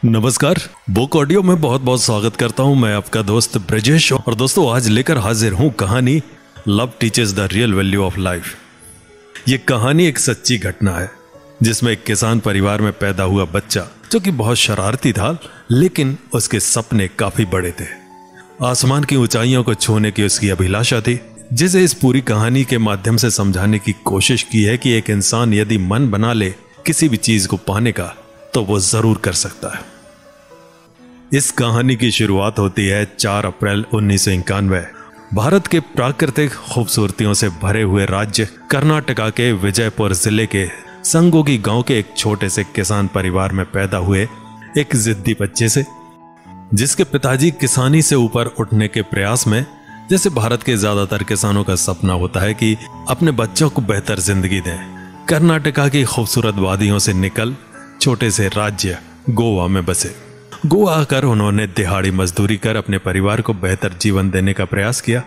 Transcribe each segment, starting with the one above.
नमस्कार। Book audio में बहुत बहुत स्वागत करता हूं। मैं आपका दोस्त ब्रजेश और दोस्तों आज लेकर हाजिर हूं कहानी love teachers the real value of life. ये कहानी एक सच्ची घटना है जिसमें एक किसान परिवार में पैदा हुआ बच्चा जो कि बहुत शरारती था, लेकिन उसके सपने काफी बड़े थे। आसमान की ऊंचाइयों को छूने की उसकी अभिलाषा थी, जिसे इस पूरी कहानी के माध्यम से समझाने की कोशिश की है कि एक इंसान यदि मन बना ले किसी भी चीज को पाने का तो वो जरूर कर सकता है। इस कहानी की शुरुआत होती है 4 अप्रैल 1991 भारत के प्राकृतिक खूबसूरतियों से भरे हुए राज्य कर्नाटका के विजयपुर जिले के संगोगी गांव के एक छोटे से किसान परिवार में पैदा हुए एक जिद्दी बच्चे से, जिसके पिताजी किसानी से ऊपर उठने के प्रयास में, जैसे भारत के ज्यादातर किसानों का सपना होता है कि अपने बच्चों को बेहतर जिंदगी दें, कर्नाटका की खूबसूरत वादियों से निकल छोटे से राज्य गोवा में बसे। गोवा आकर उन्होंने दिहाड़ी मजदूरी कर अपने परिवार को बेहतर जीवन देने का प्रयास किया।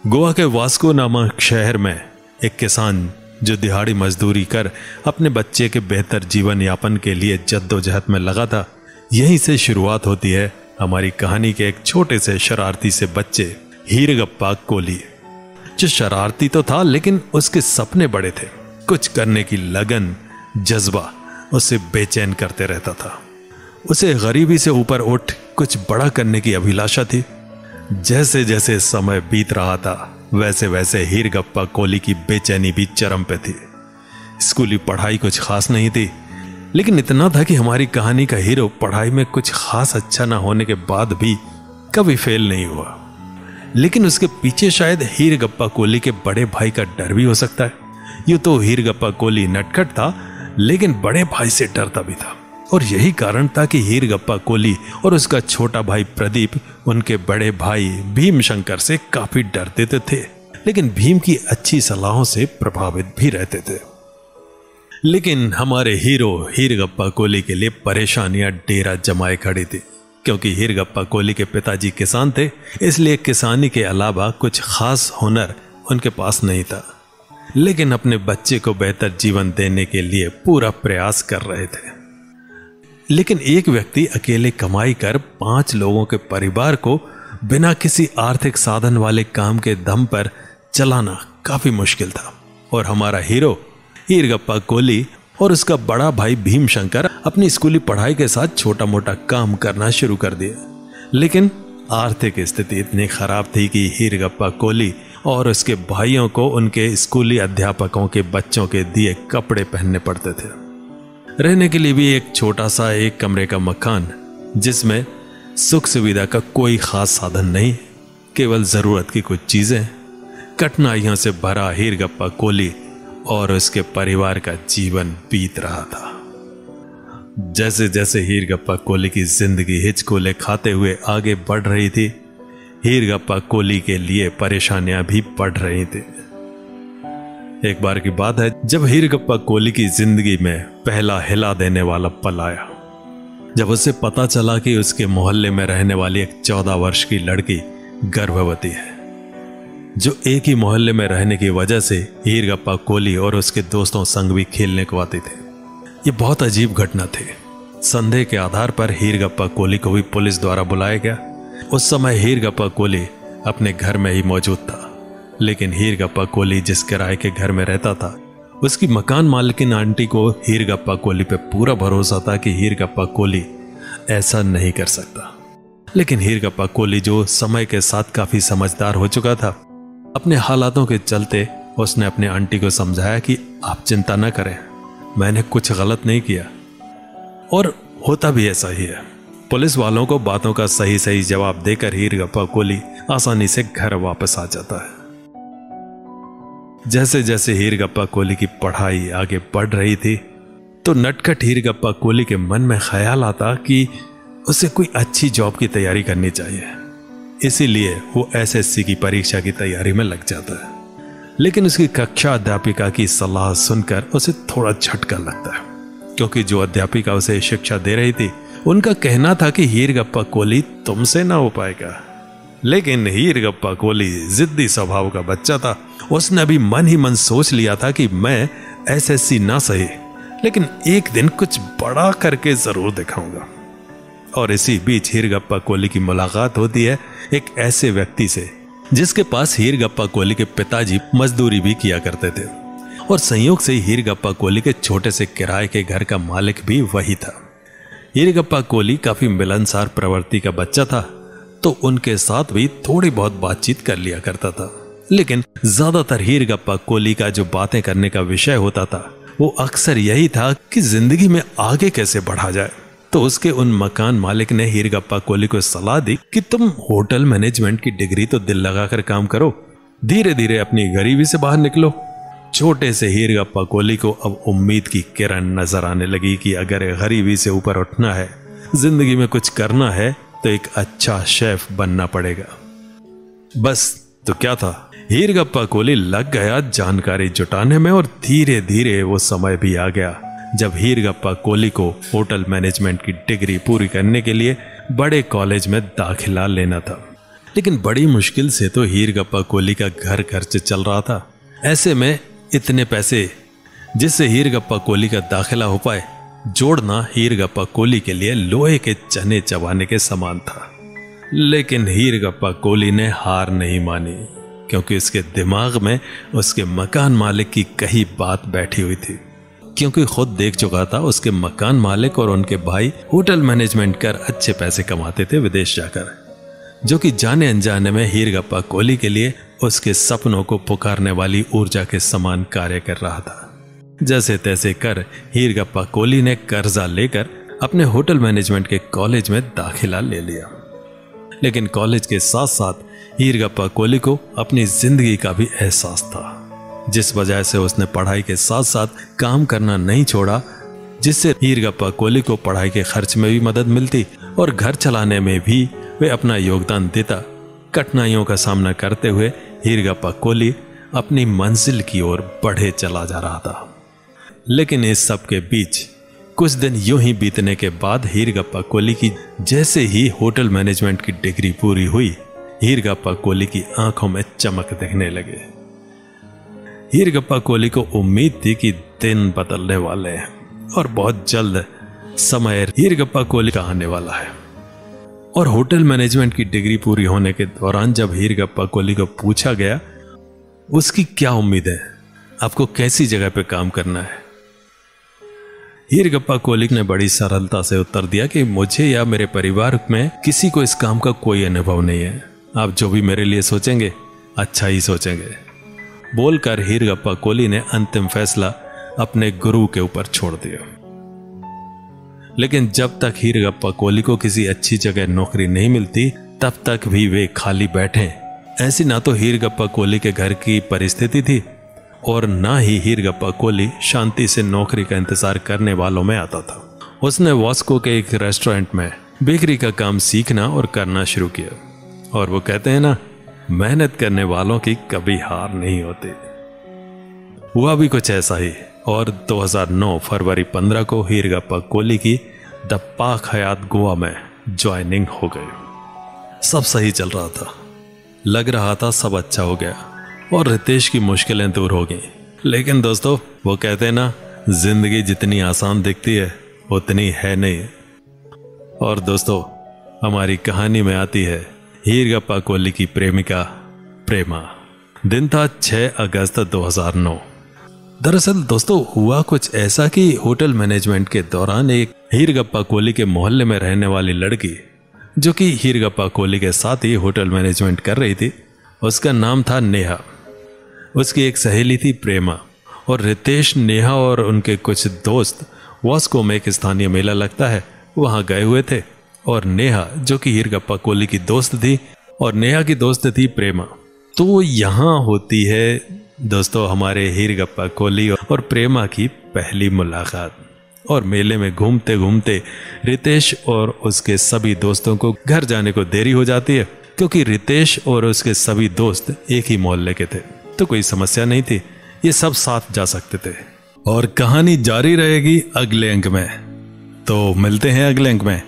गोवा के वास्को नामक शहर में एक किसान जो दिहाड़ी मजदूरी कर अपने बच्चे के बेहतर जीवन यापन के लिए जद्दोजहद में लगा था। यहीं से शुरुआत होती है हमारी कहानी के एक छोटे से शरारती से बच्चे हीरगप्पा कोली, जो शरारती तो था लेकिन उसके सपने बड़े थे। कुछ करने की लगन, जज्बा उसे बेचैन करते रहता था। उसे गरीबी से ऊपर उठ कुछ बड़ा करने की अभिलाषा थी। जैसे जैसे समय बीत रहा था वैसे वैसे हीरगप्पा कोली की बेचैनी भी चरम पे थी। स्कूली पढ़ाई कुछ खास नहीं थी, लेकिन इतना था कि हमारी कहानी का हीरो पढ़ाई में कुछ खास अच्छा ना होने के बाद भी कभी फेल नहीं हुआ। लेकिन उसके पीछे शायद हीरगप्पा कोली के बड़े भाई का डर भी हो सकता है। यूं तो हीरगप्पा कोली नटखट था, लेकिन बड़े भाई से डरता भी था, और यही कारण था कि हीरगप्पा कोली और उसका छोटा भाई प्रदीप उनके बड़े भाई भीम शंकर से काफी डरते तो थे, लेकिन भीम की अच्छी सलाहों से प्रभावित भी रहते थे। लेकिन हमारे हीरो हीरगप्पा कोली के लिए परेशानियां डेरा जमाए खड़ी थी, क्योंकि हीरगप्पा कोली के पिताजी किसान थे, इसलिए किसानी के अलावा कुछ खास हुनर उनके पास नहीं था, लेकिन अपने बच्चे को बेहतर जीवन देने के लिए पूरा प्रयास कर रहे थे। लेकिन एक व्यक्ति अकेले कमाई कर 5 लोगों के परिवार को बिना किसी आर्थिक साधन वाले काम के दम पर चलाना काफी मुश्किल था, और हमारा हीरो हीरगप्पा कोली और उसका बड़ा भाई भीम शंकर अपनी स्कूली पढ़ाई के साथ छोटा मोटा काम करना शुरू कर दिया। लेकिन आर्थिक स्थिति इतनी खराब थी कि हीरगप्पा कोली और उसके भाइयों को उनके स्कूली अध्यापकों के बच्चों के दिए कपड़े पहनने पड़ते थे। रहने के लिए भी एक छोटा सा 1 कमरे का मकान, जिसमें सुख सुविधा का कोई खास साधन नहीं, केवल जरूरत की कुछ चीजें। कठिनाइयों से भरा हीरगप्पा कोली और उसके परिवार का जीवन बीत रहा था। जैसे जैसे हीरगप्पा कोली की जिंदगी हिचकोले खाते हुए आगे बढ़ रही थी, हीरगप्पा कोली के लिए परेशानियां भी बढ़ रही थी। एक बार की बात है जब हीरगप्पा कोली की जिंदगी में पहला हिला देने वाला पल आया, जब उसे पता चला कि उसके मोहल्ले में रहने वाली एक 14 वर्ष की लड़की गर्भवती है, जो एक ही मोहल्ले में रहने की वजह से हीरगप्पा कोली और उसके दोस्तों संग भी खेलने को आते थे। ये बहुत अजीब घटना थी। संदेह के आधार पर हीरगप्पा कोली को भी पुलिस द्वारा बुलाया गया। उस समय हीरगप्पा कोली अपने घर में ही मौजूद था, लेकिन हीरगप्पा कोली जिस किराए के घर में रहता था, उसकी मकान मालकिन आंटी को हीरगप्पा कोली पे पूरा भरोसा था कि हीरगप्पा कोली ऐसा नहीं कर सकता। लेकिन हीरगप्पा कोली, जो समय के साथ काफी समझदार हो चुका था, अपने हालातों के चलते उसने अपने आंटी को समझाया कि आप चिंता न करें, मैंने कुछ गलत नहीं किया। और होता भी ऐसा ही है। पुलिस वालों को बातों का सही सही जवाब देकर हीरगप्पा कोली आसानी से घर वापस आ जाता है। जैसे जैसे हीरगप्पा कोली की पढ़ाई आगे बढ़ रही थी, तो नटखट हीरगप्पा कोली के मन में ख्याल आता कि उसे कोई अच्छी जॉब की तैयारी करनी चाहिए। इसीलिए वो एसएससी की परीक्षा की तैयारी में लग जाता है। लेकिन उसकी कक्षा अध्यापिका की सलाह सुनकर उसे थोड़ा झटका लगता है, क्योंकि जो अध्यापिका उसे शिक्षा दे रही थी, उनका कहना था कि हीरगप्पा कोली तुमसे ना हो पाएगा। लेकिन हीरगप्पा कोली जिद्दी स्वभाव का बच्चा था। उसने अभी मन ही मन सोच लिया था कि मैं एसएससी ना सही, लेकिन एक दिन कुछ बड़ा करके जरूर दिखाऊंगा। और इसी बीच हीरगप्पा कोहली की मुलाकात होती है एक ऐसे व्यक्ति से जिसके पास हीरगप्पा कोहली के पिताजी मजदूरी भी किया करते थे, और संयोग से हीरगप्पा कोहली के छोटे से किराए के घर का मालिक भी वही था। हीरगप्पा कोहली काफी मिलनसार प्रवृत्ति का बच्चा था, तो उनके साथ भी थोड़ी बहुत बातचीत कर लिया करता था, लेकिन ज्यादातर हीरगप्पा कोहली का जो बातें करने का विषय होता था वो अक्सर यही था कि जिंदगी में आगे कैसे बढ़ा जाए। तो उसके उन मकान मालिक ने हीरगप्पा कोहली को सलाह दी कि तुम होटल मैनेजमेंट की डिग्री तो दिल लगाकर काम करो, धीरे धीरे अपनी गरीबी से बाहर निकलो। छोटे से हीरगप्पा कोहली को अब उम्मीद की किरण नजर आने लगी कि अगर गरीबी से ऊपर उठना है, जिंदगी में कुछ करना है, तो एक अच्छा शेफ बनना पड़ेगा। बस तो क्या था, हीरगप्पा कोहली लग गया जानकारी जुटाने में, और धीरे धीरे वो समय भी आ गया जब हीरगप्पा कोहली को होटल मैनेजमेंट की डिग्री पूरी करने के लिए बड़े कॉलेज में दाखिला लेना था। लेकिन बड़ी मुश्किल से तो हीरगप्पा कोहली का घर खर्च चल रहा था। ऐसे में इतने पैसे जिससे हीरगप्पा कोहली का दाखिला हो पाए, जोड़ना हीरगप्पा कोहली के लिए लोहे के चने चबाने के समान था। लेकिन हीरगप्पा कोहली ने हार नहीं मानी, क्योंकि उसके दिमाग में उसके मकान मालिक की कही बात बैठी हुई थी। क्योंकि खुद देख चुका था उसके मकान मालिक और उनके भाई होटल मैनेजमेंट कर अच्छे पैसे कमाते थे विदेश जाकर, जो कि जाने अनजाने में हीरगप्पा कोहली के लिए उसके सपनों को पुकारने वाली ऊर्जा के समान कार्य कर रहा था। जैसे तैसे कर हीरगप्पा कोहली ने कर्जा लेकर अपने होटल मैनेजमेंट के कॉलेज में दाखिला ले लिया। लेकिन कॉलेज के साथ साथ हीरगप्पा कोहली को अपनी जिंदगी का भी एहसास था, जिस वजह से उसने पढ़ाई के साथ साथ काम करना नहीं छोड़ा, जिससे हीरगप्पा कोहली को पढ़ाई के खर्च में भी मदद मिलती और घर चलाने में भी वे अपना योगदान देता। कठिनाइयों का सामना करते हुए हीरगप्पा कोहली अपनी मंजिल की ओर बढ़े चला जा रहा था। लेकिन इस सब के बीच कुछ दिन यूं ही बीतने के बाद हीरगप्पा कोहली की जैसे ही होटल मैनेजमेंट की डिग्री पूरी हुई, हीरगप्पा कोहली की आंखों में चमक दिखने लगे। हीरगप्पा कोहली को उम्मीद थी कि दिन बदलने वाले हैं और बहुत जल्द समय हीरगप्पा कोहली का आने वाला है। और होटल मैनेजमेंट की डिग्री पूरी होने के दौरान जब हीरगप्पा कोहली को पूछा गया उसकी क्या उम्मीद है, आपको कैसी जगह पे काम करना है, हीरगप्पा कोहली ने बड़ी सरलता से उत्तर दिया कि मुझे या मेरे परिवार में किसी को इस काम का कोई अनुभव नहीं है, आप जो भी मेरे लिए सोचेंगे अच्छा ही सोचेंगे। बोलकर हीरगप्पा कोहली ने अंतिम फैसला अपने गुरु के ऊपर छोड़ दिया। लेकिन जब तक हीरगप्पा कोहली को किसी अच्छी जगह नौकरी नहीं मिलती, तब तक भी वे खाली बैठे। ऐसी ना तो हीरगप्पा कोहली के घर की परिस्थिति थी और ना ही हीरगप्पा कोहली शांति से नौकरी का इंतजार करने वालों में आता था। उसने वास्को के एक रेस्टोरेंट में बेकरी का काम सीखना और करना शुरू किया। और वो कहते हैं ना, मेहनत करने वालों की कभी हार नहीं होती। हुआ भी कुछ ऐसा ही, और 2009 फरवरी 15 को हीरगप्पा कोहली की द पाक हयात गोवा में ज्वाइनिंग हो गई। सब सही चल रहा था, लग रहा था सब अच्छा हो गया और रितेश की मुश्किलें दूर हो गई। लेकिन दोस्तों, वो कहते हैं ना, जिंदगी जितनी आसान दिखती है उतनी है नहीं। और दोस्तों, हमारी कहानी में आती है हीरगप्पा कोहली की प्रेमिका प्रेमा। दिन था 6 अगस्त 2009। दरअसल दोस्तों, हुआ कुछ ऐसा कि होटल मैनेजमेंट के दौरान एक हीरगप्पा कोहली के मोहल्ले में रहने वाली लड़की, जो कि हीरगप्पा कोहली के साथ ही होटल मैनेजमेंट कर रही थी, उसका नाम था नेहा। उसकी एक सहेली थी प्रेमा, और रितेश, नेहा और उनके कुछ दोस्त वास्को में एक स्थानीय मेला लगता है, वहां गए हुए थे। और नेहा, जो कि हीरगप्पा कोहली की दोस्त थी, और नेहा की दोस्त थी प्रेमा। तो यहाँ होती है दोस्तों हमारे हीरगप्पा कोहली और प्रेमा की पहली मुलाकात। और मेले में घूमते घूमते रितेश और उसके सभी दोस्तों को घर जाने को देरी हो जाती है, क्योंकि रितेश और उसके सभी दोस्त एक ही मोहल्ले के थे, तो कोई समस्या नहीं थी, ये सब साथ जा सकते थे। और कहानी जारी रहेगी अगले अंक में, तो मिलते हैं अगले अंक में।